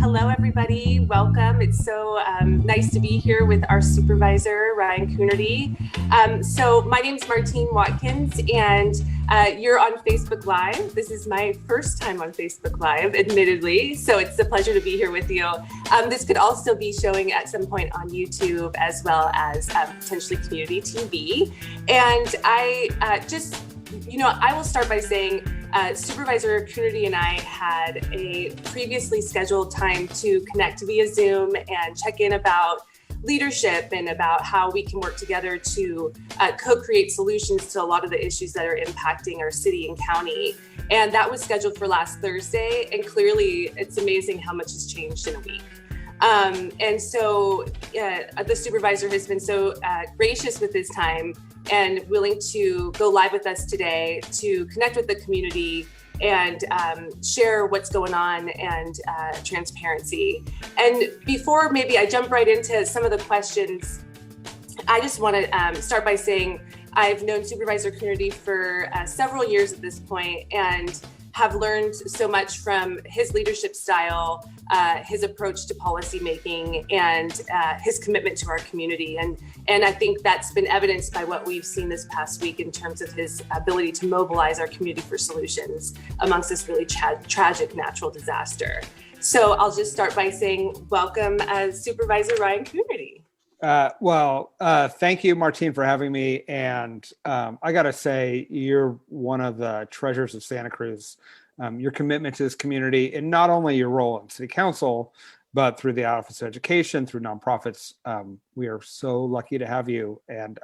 Hello, everybody. Welcome. It's so nice to be here with our supervisor, Ryan Coonerty. So my name is Martine Watkins, and you're on Facebook Live. This is my first time on Facebook Live, admittedly, so it's a pleasure to be here with you. This could also be showing at some point on YouTube, as well as potentially community TV. And I I will start by saying Supervisor Coonerty and I had a previously scheduled time to connect via Zoom and check in about leadership and about how we can work together to co-create solutions to a lot of the issues that are impacting our city and county. And that was scheduled for last Thursday. And clearly, it's amazing how much has changed in a week. And so the supervisor has been so gracious with his time and willing to go live with us today to connect with the community and share what's going on and transparency. And before maybe I jump right into some of the questions, I just want to start by saying I've known Supervisor Coonerty for several years at this point and have learned so much from his leadership style, his approach to policymaking, and his commitment to our community. And I think that's been evidenced by what we've seen this past week in terms of his ability to mobilize our community for solutions amongst this really tragic natural disaster. So I'll just start by saying welcome as Supervisor Ryan Coonerty. Thank you, Martine, for having me. And I got to say, you're one of the treasures of Santa Cruz. Your commitment to this community, and not only your role in City Council, but through the Office of Education, through nonprofits. We are so lucky to have you. And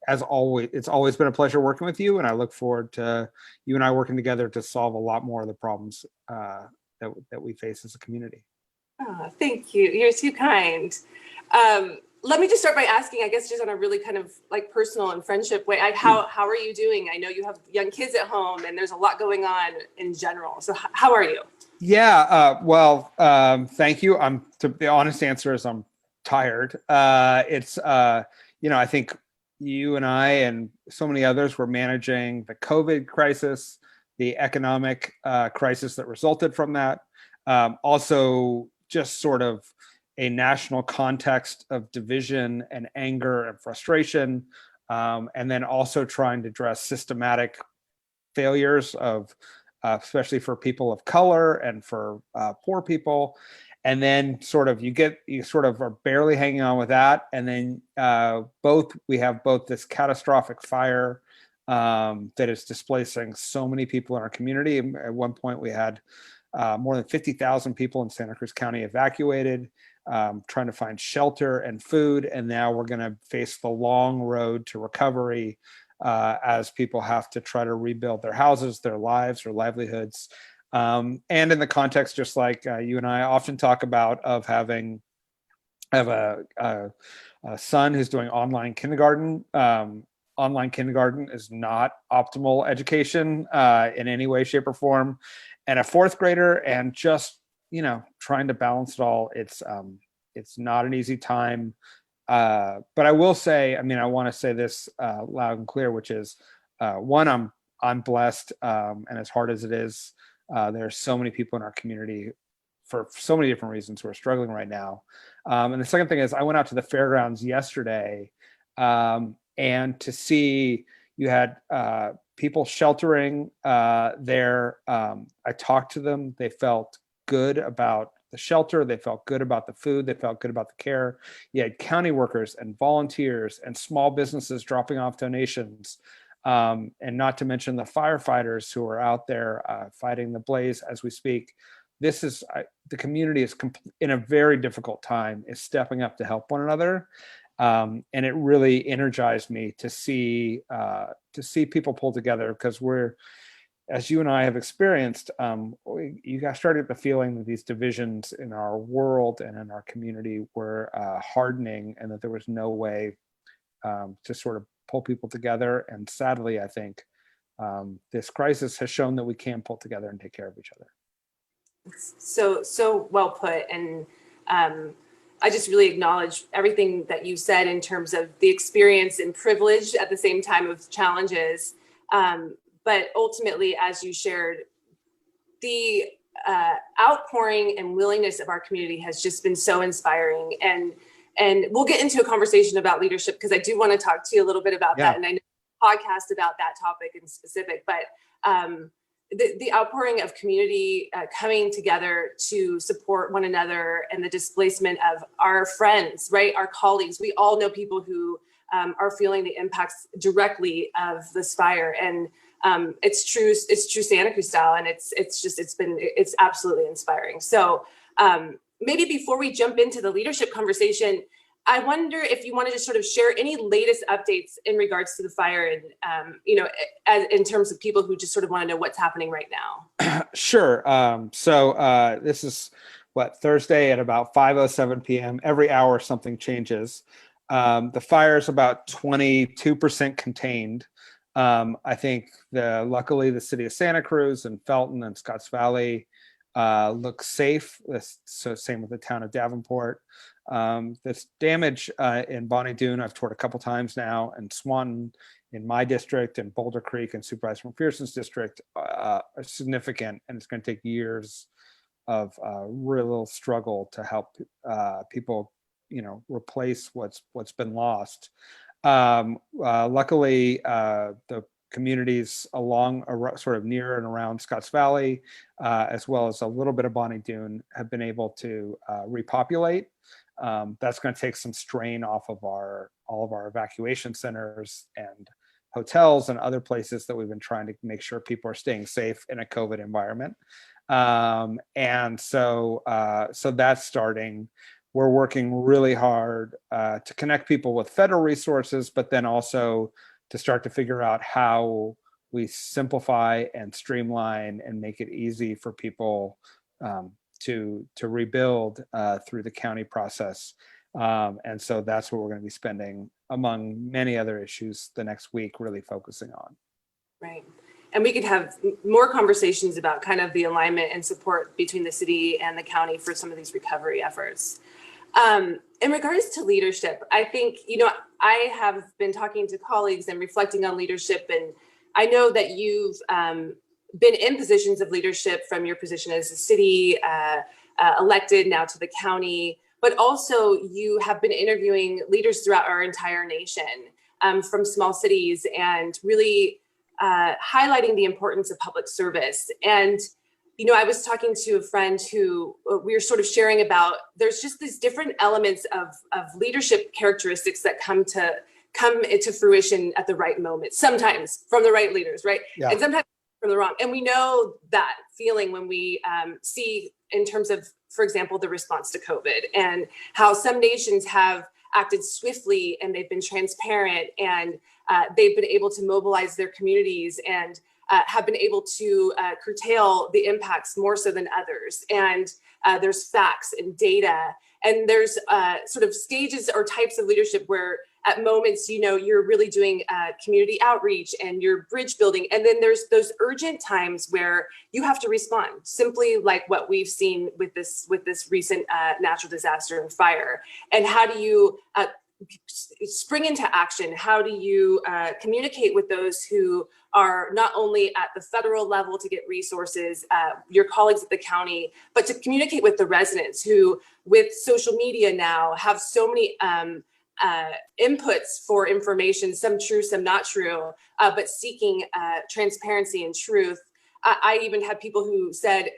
as always, it's always been a pleasure working with you. And I look forward to you and I working together to solve a lot more of the problems that we face as a community. Oh, thank you. You're too kind. Let me just start by asking, I guess, just on a really kind of like personal and friendship way, how are you doing? I know you have young kids at home and there's a lot going on in general. So how are you? Yeah, thank you. The honest answer is I'm tired. I think you and I and so many others were managing the COVID crisis, the economic crisis that resulted from that. Also just sort of a national context of division and anger and frustration, and then also trying to address systematic failures of, especially for people of color and for poor people. And then you sort of are barely hanging on with that. And then we have both this catastrophic fire that is displacing so many people in our community. At one point we had more than 50,000 people in Santa Cruz County evacuated, trying to find shelter and food. And now we're going to face the long road to recovery as people have to try to rebuild their houses, their lives, their livelihoods. And in the context, just like you and I often talk about, of having a son who's doing online kindergarten. Online kindergarten is not optimal education in any way, shape, or form. And a fourth grader, and just, trying to balance it all. It's not an easy time. But I will say, I want to say this loud and clear, which is one, I'm blessed. And as hard as it is, there are so many people in our community for so many different reasons who are struggling right now. And the second thing is I went out to the fairgrounds yesterday and to see you had people sheltering there. I talked to them. They felt good about the shelter. They felt good about the food. They felt good about the care. You had county workers and volunteers and small businesses dropping off donations. And not to mention the firefighters who are out there fighting the blaze as we speak. The community is in a very difficult time, is stepping up to help one another. And it really energized me to see people pull together, because as you and I have experienced, you guys started the feeling that these divisions in our world and in our community were hardening, and that there was no way to sort of pull people together. And sadly, I think this crisis has shown that we can pull together and take care of each other. So well put. And I just really acknowledge everything that you said in terms of the experience and privilege at the same time of challenges. But ultimately, as you shared, the outpouring and willingness of our community has just been so inspiring. And we'll get into a conversation about leadership, because I do want to talk to you a little bit about that. And I know a podcast about that topic in specific, but the outpouring of community coming together to support one another, and the displacement of our friends, right? Our colleagues. We all know people who are feeling the impacts directly of this fire. And it's true Santa Cruz style. And it's absolutely inspiring. So maybe before we jump into the leadership conversation, I wonder if you wanted to sort of share any latest updates in regards to the fire, and in terms of people who just sort of want to know what's happening right now. Sure. So this is Thursday at about 5:07 p.m. Every hour something changes. The fire is about 22% contained. I think luckily the city of Santa Cruz and Felton and Scotts Valley look safe. So same with the town of Davenport. This damage in Bonnie Doon, I've toured a couple times now, and Swanton in my district, and Boulder Creek and Supervisor McPherson's district are significant, and it's going to take years of real struggle to help people, replace what's been lost. Luckily, the communities along sort of near and around Scotts Valley, as well as a little bit of Bonnie Doon, have been able to repopulate. That's going to take some strain off of all of our evacuation centers and hotels and other places that we've been trying to make sure people are staying safe in a COVID environment. And so that's starting. We're working really hard to connect people with federal resources, but then also to start to figure out how we simplify and streamline and make it easy for people to rebuild through the county process. And so that's what we're going to be spending, among many other issues, the next week really focusing on. Right. And we could have more conversations about kind of the alignment and support between the city and the county for some of these recovery efforts. In regards to leadership, I think, I have been talking to colleagues and reflecting on leadership, and I know that you've been in positions of leadership from your position as a city elected now to the county, but also you have been interviewing leaders throughout our entire nation from small cities, and really highlighting the importance of public service. And I was talking to a friend who we were sort of sharing about, there's just these different elements of leadership characteristics that come into fruition at the right moment, sometimes from the right leaders, right? Yeah. And sometimes from the wrong. And we know that feeling when we see, in terms of, for example, the response to COVID, and how some nations have acted swiftly, and they've been transparent, and they've been able to mobilize their communities, and have been able to curtail the impacts more so than others. And there's facts and data, and there's sort of stages or types of leadership where at moments, you're really doing community outreach and you're bridge building. And then there's those urgent times where you have to respond, simply like what we've seen with this recent natural disaster and fire. And how do you spring into action? How do you communicate with those who are not only at the federal level to get resources, your colleagues at the county, but to communicate with the residents who, with social media now, have so many inputs for information, some true, some not true, but seeking transparency and truth. I even had people who said,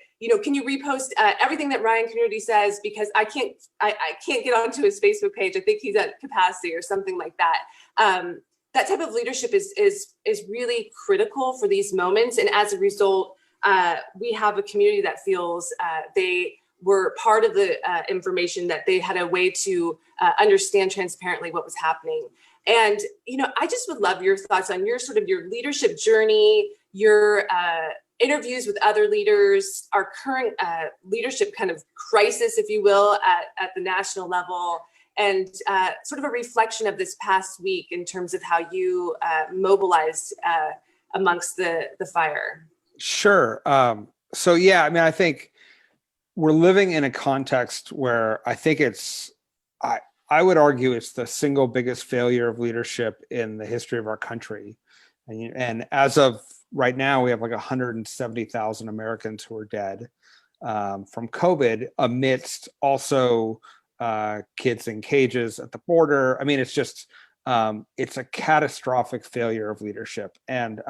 can you repost everything that Ryan Coonerty says, because I can't get onto his Facebook page. I think he's at capacity or something like that. That type of leadership is really critical for these moments. And as a result, we have a community that feels they were part of the information, that they had a way to understand transparently what was happening. And, I just would love your thoughts on your leadership journey, your interviews with other leaders, our current leadership kind of crisis, if you will, at the national level, and sort of a reflection of this past week in terms of how you mobilized amongst the fire. Sure. So, yeah, I think we're living in a context where I think I would argue it's the single biggest failure of leadership in the history of our country. And as of right now, we have like 170,000 Americans who are dead. from COVID, amidst also kids in cages at the border. I mean, it's just, it's a catastrophic failure of leadership. And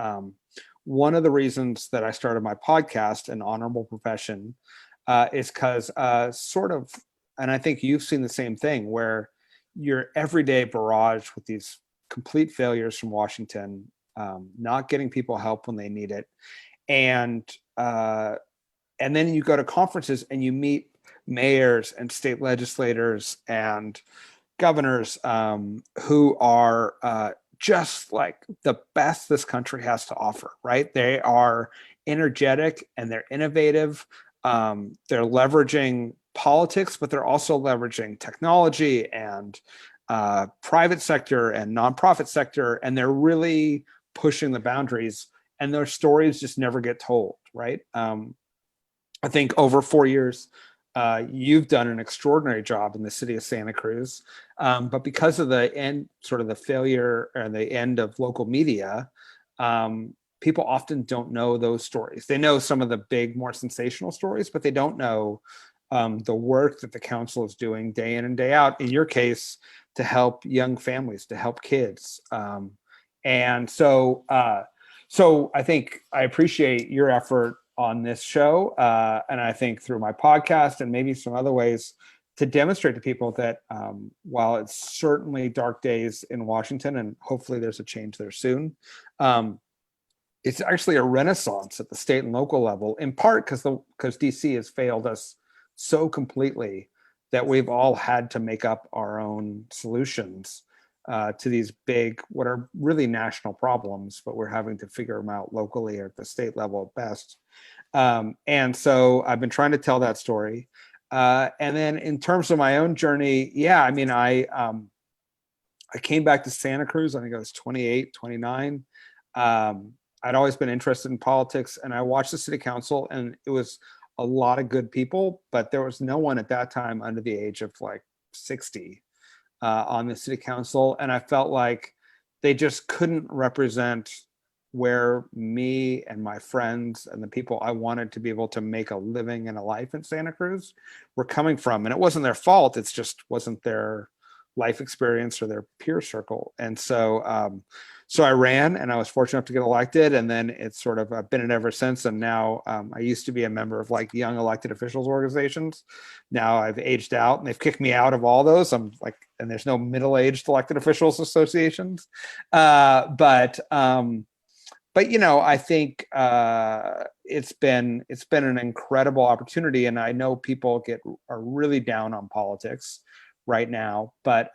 one of the reasons that I started my podcast, An Honorable Profession, is because sort of, and I think you've seen the same thing, where you're everyday barraged with these complete failures from Washington, not getting people help when they need it. And then you go to conferences and you meet mayors and state legislators and governors who are just like the best this country has to offer, right? They are energetic and they're innovative. They're leveraging politics, but they're also leveraging technology and private sector and nonprofit sector, and they're really pushing the boundaries, and their stories just never get told, right? I think over 4 years, you've done an extraordinary job in the city of Santa Cruz, but because of the end, sort of the failure and the end of local media, people often don't know those stories. They know some of the big, more sensational stories, but they don't know the work that the council is doing day in and day out, in your case, to help young families, to help kids. And so I think I appreciate your effort on this show. And I think through my podcast and maybe some other ways to demonstrate to people that while it's certainly dark days in Washington, and hopefully there's a change there soon, it's actually a renaissance at the state and local level, in part because DC has failed us so completely that we've all had to make up our own solutions to these big, what are really national problems, but we're having to figure them out locally or at the state level at best. And so I've been trying to tell that story. And then in terms of my own journey, yeah, I mean, I came back to Santa Cruz, I think I was 28, 29. I'd always been interested in politics, and I watched the city council, and it was a lot of good people, but there was no one at that time under the age of like 60 on the city council. And I felt like they just couldn't represent where me and my friends and the people I wanted to be able to make a living and a life in Santa Cruz were coming from. And it wasn't their fault. It's just wasn't their life experience or their peer circle. And so, so I ran, and I was fortunate enough to get elected. And then it's sort of, I've been it ever since. And now I used to be a member of like young elected officials organizations. Now I've aged out, and they've kicked me out of all those. I'm like, and there's no middle-aged elected officials associations. But you know, I think it's been an incredible opportunity, and I know people are really down on politics right now. But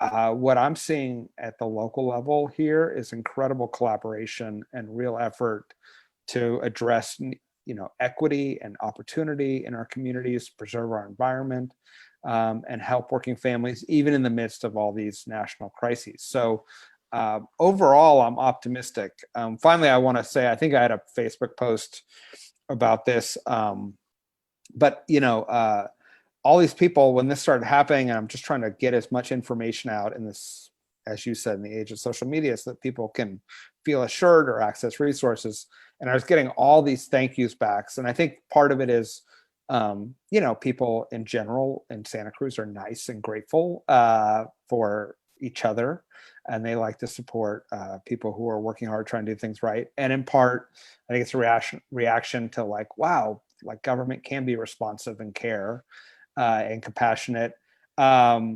what I'm seeing at the local level here is incredible collaboration and real effort to address, you know, equity and opportunity in our communities, preserve our environment, and help working families, even in the midst of all these national crises. So overall, I'm optimistic. Finally, I want to say, I think I had a Facebook post about this, but you know, all these people, when this started happening, and I'm just trying to get as much information out in this, as you said, in the age of social media, so that people can feel assured or access resources. And I was getting all these thank yous back. And I think part of it is, you know, people in general in Santa Cruz are nice and grateful for each other, and they like to support people who are working hard trying to do things right. And in part, I think it's a reaction to like, wow, like government can be responsive and care and compassionate. But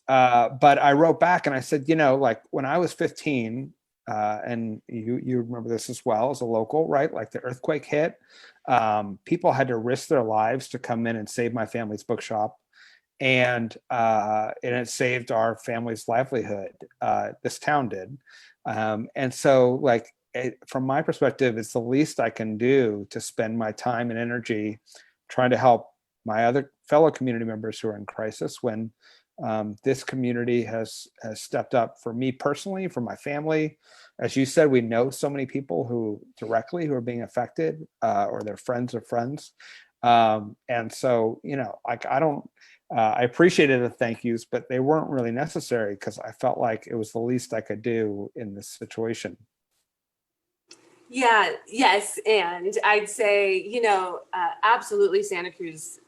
I wrote back and I said, you know, like when I was 15, and you remember this as well as a local, right? Like the earthquake hit, people had to risk their lives to come in and save my family's bookshop. And it saved our family's livelihood. This town did. And so like, from my perspective, it's the least I can do to spend my time and energy trying to help my other fellow community members who are in crisis, when this community has stepped up for me personally, for my family. As you said, we know so many people who are being affected, or their friends of friends. And so, you know, like I appreciated the thank yous, but they weren't really necessary because I felt like it was the least I could do in this situation. Yeah, yes. And I'd say, absolutely Santa Cruz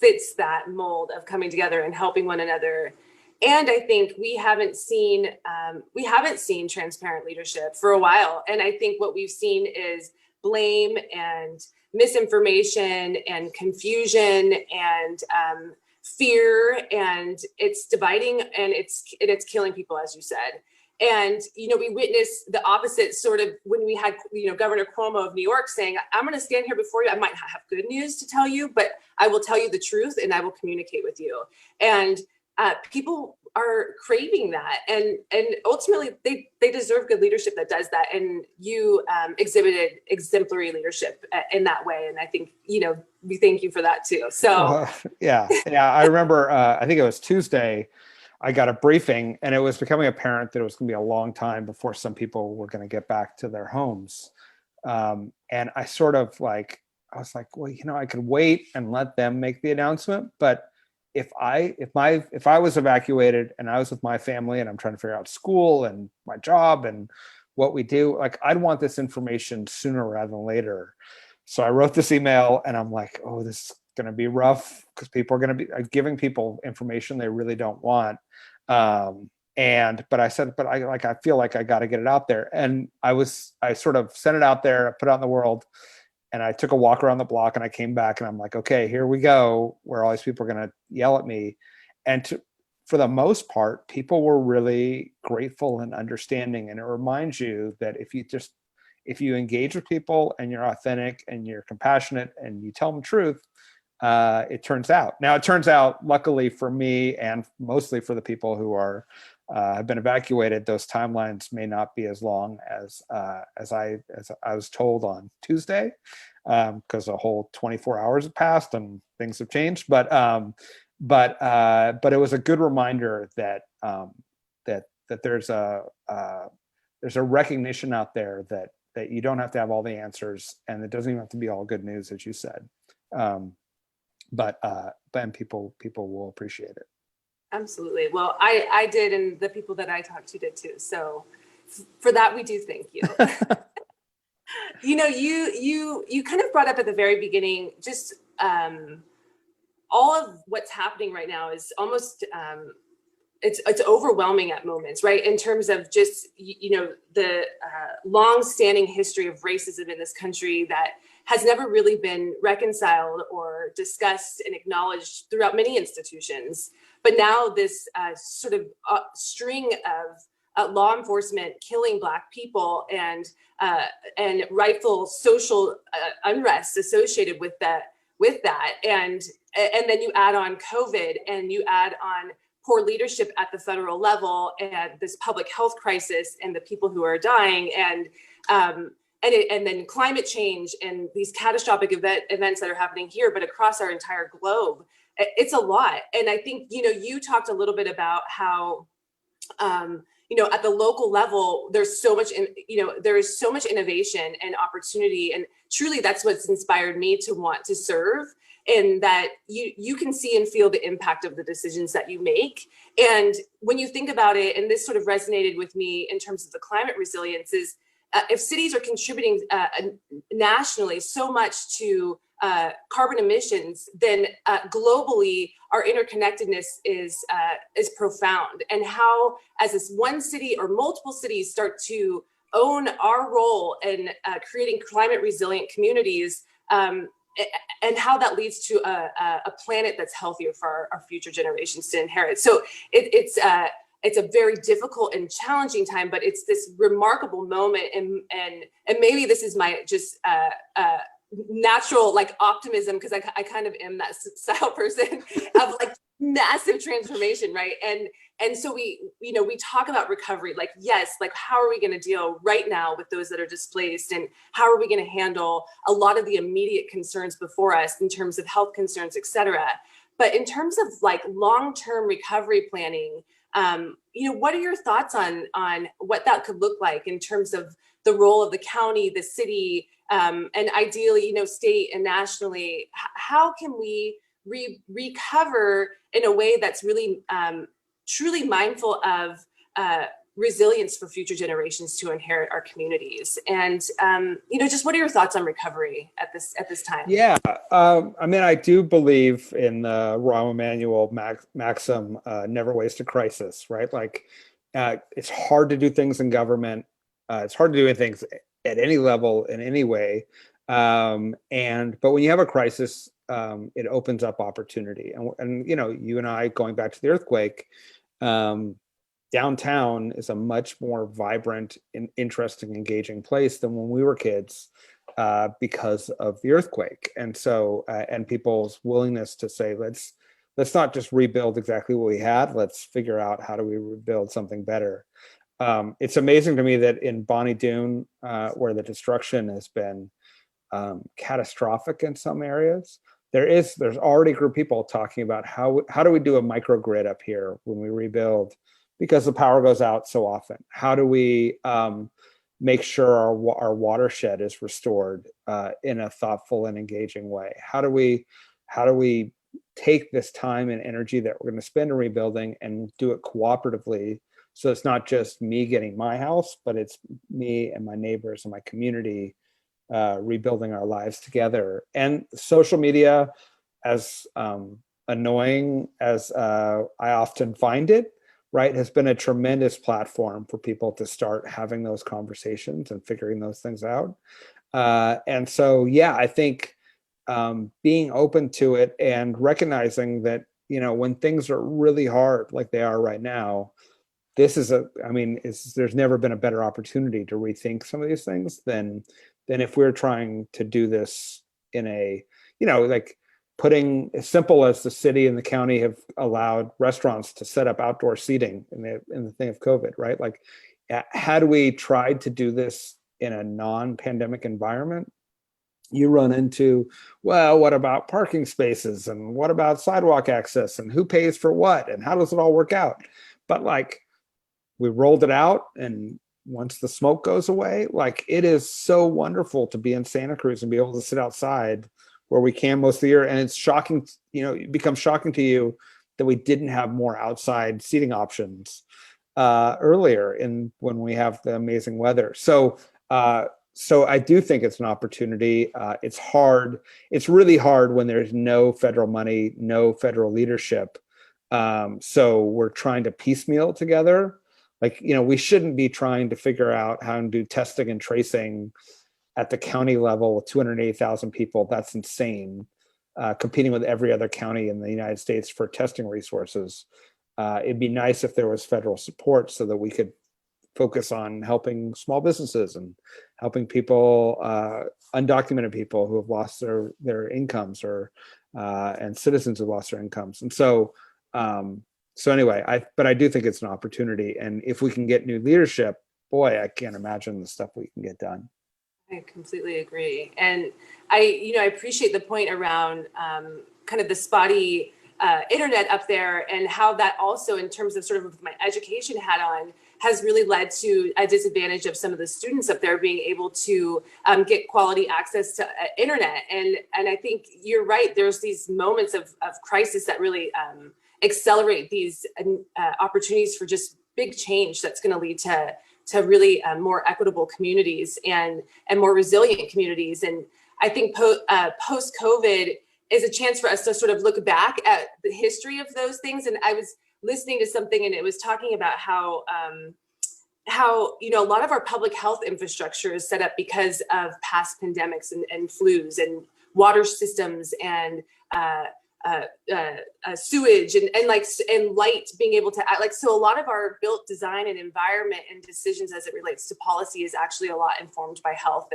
fits that mold of coming together and helping one another. And I think we haven't seen transparent leadership for a while. And I think what we've seen is blame and misinformation and confusion and fear, and it's dividing and it's killing people, as you said. And, we witnessed the opposite sort of when we had, Governor Cuomo of New York saying, I'm going to stand here before you. I might not have good news to tell you, but I will tell you the truth and I will communicate with you. And people are craving that. And ultimately, they deserve good leadership that does that. And you exhibited exemplary leadership in that way. And I think, we thank you for that too. So, yeah. I remember, I think it was Tuesday, I got a briefing and it was becoming apparent that it was going to be a long time before some people were going to get back to their homes. And I sort of I was like, well, I could wait and let them make the announcement. But if I was evacuated and I was with my family and I'm trying to figure out school and my job and what we do, I'd want this information sooner rather than later. So I wrote this email and I'm like, oh, this is going to be rough because people are going to be giving people information they really don't want. But I said, but I feel like I got to get it out there. And I sort of sent it out there, I put it out in the world, and I took a walk around the block and I came back and I'm like, okay, here we go, where all these people are going to yell at me. And for the most part, people were really grateful and understanding. And it reminds you that if you engage with people and you're authentic and you're compassionate and you tell them the truth, it turns out, luckily for me and mostly for the people who have been evacuated, those timelines may not be as long as I was told on Tuesday, because a whole 24 hours have passed and things have changed. But it was a good reminder that there's a recognition out there that you don't have to have all the answers, and it doesn't even have to be all good news, as you said. But people will appreciate it. Kind Well, I did, and the people that I talked to did too. So for that, we do thank you. You kind of brought up at the very beginning, just all of what's happening right now is almost it's overwhelming at moments, right? In terms of just the long-standing history of racism in this country that has never really been reconciled or discussed and acknowledged throughout many institutions. But now this sort of string of law enforcement killing Black people and rightful social unrest associated with that, and then you add on COVID, and you add on poor leadership at the federal level, and this public health crisis, and the people who are dying, and then climate change, and these catastrophic events that are happening here, but across our entire globe. It's a lot. And I think, you talked a little bit about how, at the local level, there's so much, there is so much innovation and opportunity. And truly that's what's inspired me to want to serve, and that you can see and feel the impact of the decisions that you make. And when you think about it, and this sort of resonated with me in terms of the climate resilience, is if cities are contributing nationally so much to carbon emissions, then globally our interconnectedness is profound. And how, as this one city or multiple cities start to own our role in creating climate resilient communities, and how that leads to a planet that's healthier for our future generations to inherit. So it's a very difficult and challenging time, but it's this remarkable moment, and maybe this is my just natural optimism, because I kind of am that style person of massive transformation, right? And so we talk about recovery, yes, how are we going to deal right now with those that are displaced, and how are we going to handle a lot of the immediate concerns before us in terms of health concerns, et cetera. But in terms of long-term recovery planning, what are your thoughts on what that could look like in terms of the role of the county, the city, and ideally, state and nationally? How can we recover in a way that's really truly mindful of resilience for future generations to inherit our communities. And just what are your thoughts on recovery at this time? Yeah, I mean, I do believe in the Rahm Emanuel maxim, never waste a crisis, right? Like, it's hard to do things in government. It's hard to do things at any level in any way. But when you have a crisis, it opens up opportunity. And you and I, going back to the earthquake, downtown is a much more vibrant and interesting, engaging place than when we were kids, because of the earthquake. And so, and people's willingness to say, let's not just rebuild exactly what we had. Let's figure out how do we rebuild something better. It's amazing to me that in Bonnie Doon, where the destruction has been catastrophic in some areas, there's already a group of people talking about how do we do a microgrid up here when we rebuild, because the power goes out so often. How do we make sure our watershed is restored in a thoughtful and engaging way? How do we take this time and energy that we're going to spend in rebuilding and do it cooperatively, so it's not just me getting my house, but it's me and my neighbors and my community rebuilding our lives together. And social media, as annoying as I often find it, right, has been a tremendous platform for people to start having those conversations and figuring those things out. And so, yeah, I think being open to it and recognizing that, when things are really hard, like they are right now, there's never been a better opportunity to rethink some of these things than if we're trying to do this in a, like putting, as simple as the city and the county have allowed restaurants to set up outdoor seating in the thing of COVID, right? Like, had we tried to do this in a non-pandemic environment, you run into, well, what about parking spaces, and what about sidewalk access, and who pays for what, and how does it all work out? But like, we rolled it out, and once the smoke goes away, like, it is so wonderful to be in Santa Cruz and be able to sit outside where we can most of the year. And it's shocking, it becomes shocking to you that we didn't have more outside seating options earlier when we have the amazing weather. So I do think it's an opportunity. It's hard. It's really hard when there's no federal money, no federal leadership. So we're trying to piecemeal it together. Like, we shouldn't be trying to figure out how to do testing and tracing at the county level with 280,000 people. That's insane. Competing with every other county in the United States for testing resources. It'd be nice if there was federal support so that we could focus on helping small businesses and helping people, undocumented people who have lost their incomes, and citizens who have lost their incomes. And so anyway, I do think it's an opportunity. And if we can get new leadership, boy, I can't imagine the stuff we can get done. I completely agree. And I appreciate the point around kind of the spotty internet up there, and how that also, in terms of sort of my education hat on, has really led to a disadvantage of some of the students up there being able to get quality access to internet. And I think you're right. There's these moments of crisis that really accelerate these opportunities for just big change that's going to lead to really more equitable communities and more resilient communities. And I think post-COVID is a chance for us to sort of look back at the history of those things. And I was listening to something, and it was talking about how a lot of our public health infrastructure is set up because of past pandemics and flus and water systems and sewage and light being able to act, so a lot of our built design and environment and decisions as it relates to policy is actually a lot informed by health,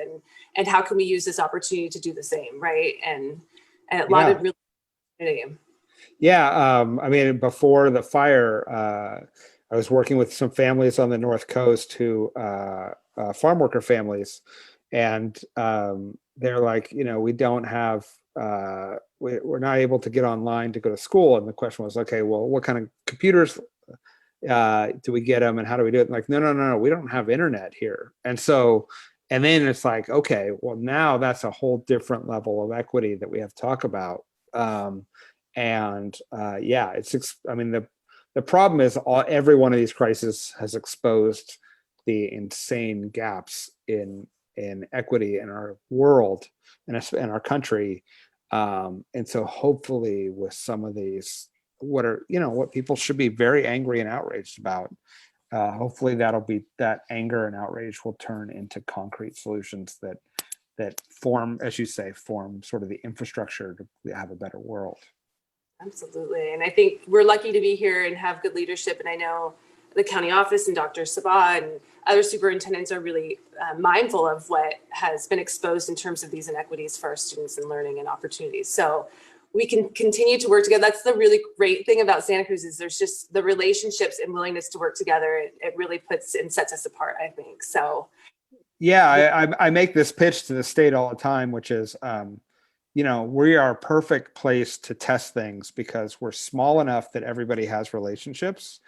and how can we use this opportunity to do the same, right? And a lot of really. Yeah, before the fire, I was working with some families on the North Coast who farm worker families, and they're like, we don't have. We're not able to get online to go to school. And the question was, okay, well, what kind of computers do we get them, and how do we do it? And like, no, we don't have internet here. And then it's like, okay, well, now that's a whole different level of equity that we have to talk about. The the problem is every one of these crises has exposed the insane gaps in equity in our world and in our country. And so hopefully with some of these, what people should be very angry and outraged about, hopefully that anger and outrage will turn into concrete solutions that form, as you say, form sort of the infrastructure to have a better world. Absolutely. And I think we're lucky to be here and have good leadership. And I know the county office and Dr. Sabah and other superintendents are really mindful of what has been exposed in terms of these inequities for our students in learning and opportunities. So we can continue to work together. That's the really great thing about Santa Cruz is there's just the relationships and willingness to work together. It really puts and sets us apart, I think. So yeah, I make this pitch to the state all the time, which is, we are a perfect place to test things because we're small enough that everybody has relationships,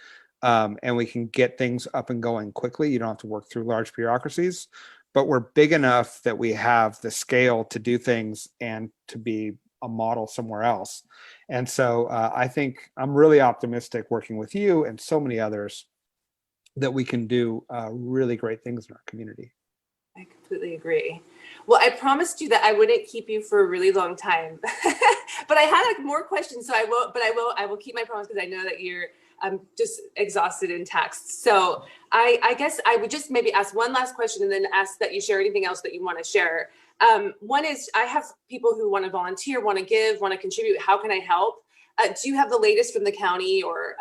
and we can get things up and going quickly. You don't have to work through large bureaucracies, but we're big enough that we have the scale to do things and to be a model somewhere else. And so I think I'm really optimistic working with you and so many others that we can do really great things in our community. I completely agree. Well, I promised you that I wouldn't keep you for a really long time, but I had more questions, so I will keep my promise because I know that you're just exhausted in text. So I guess I would just maybe ask one last question and then ask that you share anything else that you want to share. One is I have people who want to volunteer, want to give, want to contribute. How can I help? Do you have the latest from the county, or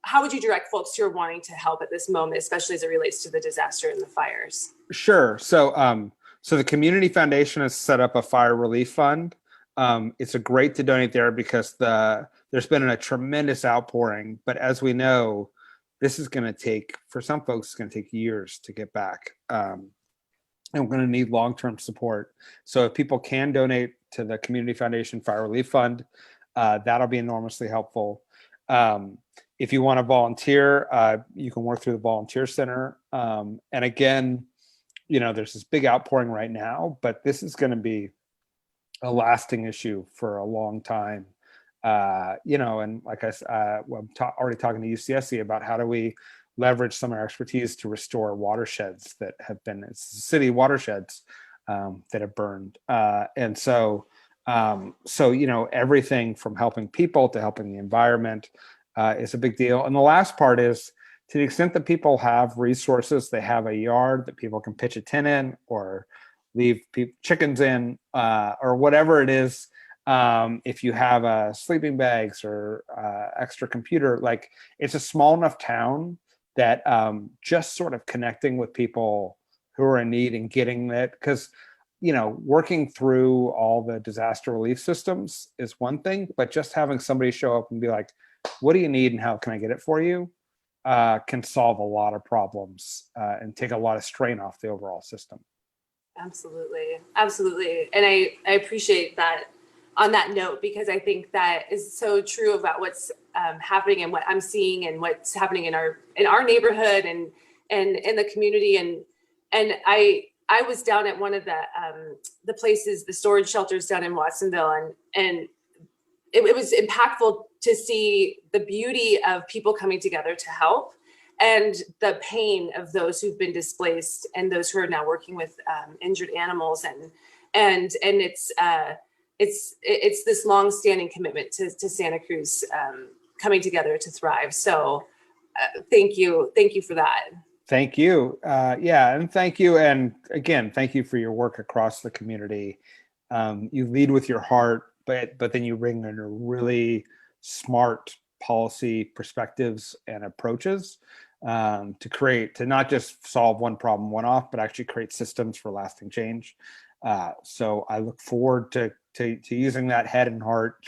how would you direct folks who are wanting to help at this moment, especially as it relates to the disaster and the fires? Sure. So the Community Foundation has set up a fire relief fund. It's great to donate there because there's been a tremendous outpouring. But as we know, this is going to take, for some folks, it's going to take years to get back. And we're going to need long-term support. So if people can donate to the Community Foundation Fire Relief Fund, that'll be enormously helpful. If you want to volunteer, you can work through the volunteer center. And again, there's this big outpouring right now, but this is going to be a lasting issue for a long time. And like I said, I'm already talking to UCSC about how do we leverage some of our expertise to restore watersheds that have been city watersheds that have burned. And so everything from helping people to helping the environment is a big deal. And the last part is, to the extent that people have resources, they have a yard that people can pitch a tent in or leave chickens in, or whatever it is. If you have sleeping bags or extra computer, like it's a small enough town that just sort of connecting with people who are in need and getting that, because working through all the disaster relief systems is one thing, but just having somebody show up and be like, what do you need and how can I get it for you? Can solve a lot of problems and take a lot of strain off the overall system. Absolutely. Absolutely. And I appreciate that on that note, because I think that is so true about what's happening and what I'm seeing and what's happening in our neighborhood and in the community. And I was down at one of the places, the storage shelters down in Watsonville, and it was impactful to see the beauty of people coming together to help and the pain of those who've been displaced and those who are now working with injured animals. And it's this long-standing commitment to Santa Cruz coming together to thrive. So thank you for that. Thank you. And thank you. And again, thank you for your work across the community. You lead with your heart, but then you bring in really smart policy perspectives and approaches to not just solve one problem one-off, but actually create systems for lasting change. So I look forward to using that head and heart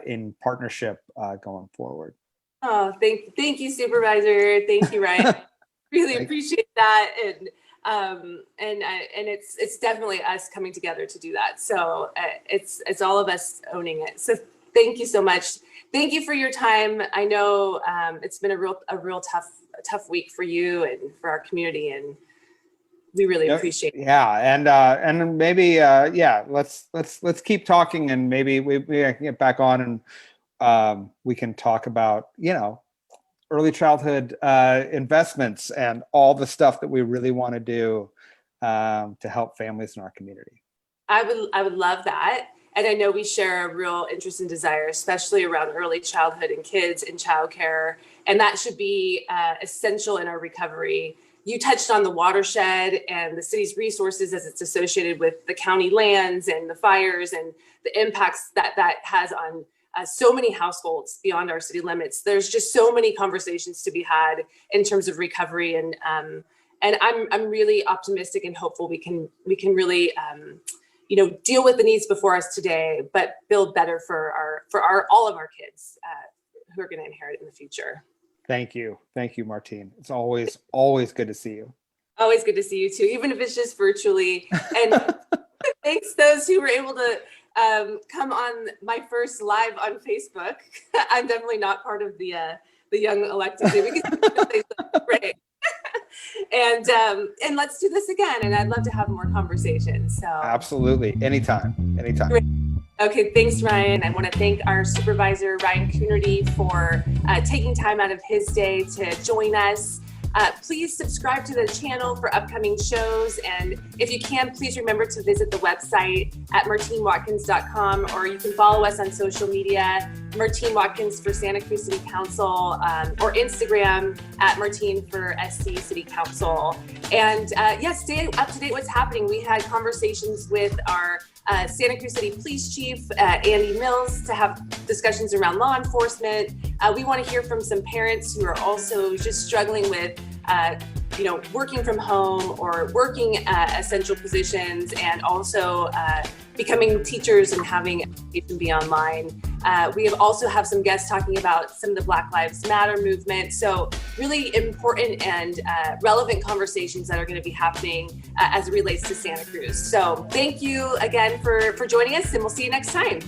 in partnership going forward. Oh, thank you, Supervisor. Thank you, Ryan. Really appreciate that, and it's definitely us coming together to do that. So it's all of us owning it. So thank you so much. Thank you for your time. I know it's been a real tough week for you and for our community, and we really appreciate it. Yeah, and maybe let's keep talking, and maybe we can get back on and we can talk about early childhood investments and all the stuff that we really want to do to help families in our community. I would love that. And I know we share a real interest and desire, especially around early childhood and kids and childcare. And that should be essential in our recovery. You touched on the watershed and the city's resources as it's associated with the county lands and the fires and the impacts that has on so many households beyond our city limits. There's just so many conversations to be had in terms of recovery. And I'm really optimistic and hopeful we can really deal with the needs before us today, but build better for all of our kids who are going to inherit in the future. Thank you, Martine. It's always good to see you. Always good to see you too, even if it's just virtually. And thanks those who were able to come on my first live on Facebook. I'm definitely not part of the young elected. Great. And let's do this again. And I'd love to have more conversations. So absolutely, anytime. Great. Okay, thanks, Ryan. I want to thank our supervisor, Ryan Coonerty, for taking time out of his day to join us. Please subscribe to the channel for upcoming shows. And if you can, please remember to visit the website at martinewatkins.com, or you can follow us on social media, Martine Watkins for Santa Cruz City Council, or Instagram at Martine for SC City Council. And stay up to date what's happening. We had conversations with our Santa Cruz City Police Chief, Andy Mills, to have discussions around law enforcement. We want to hear from some parents who are also just struggling with working from home or working essential positions, and also becoming teachers and having education be online. We have also have some guests talking about some of the Black Lives Matter movement. So really important and relevant conversations that are going to be happening as it relates to Santa Cruz. So thank you again for joining us, and we'll see you next time.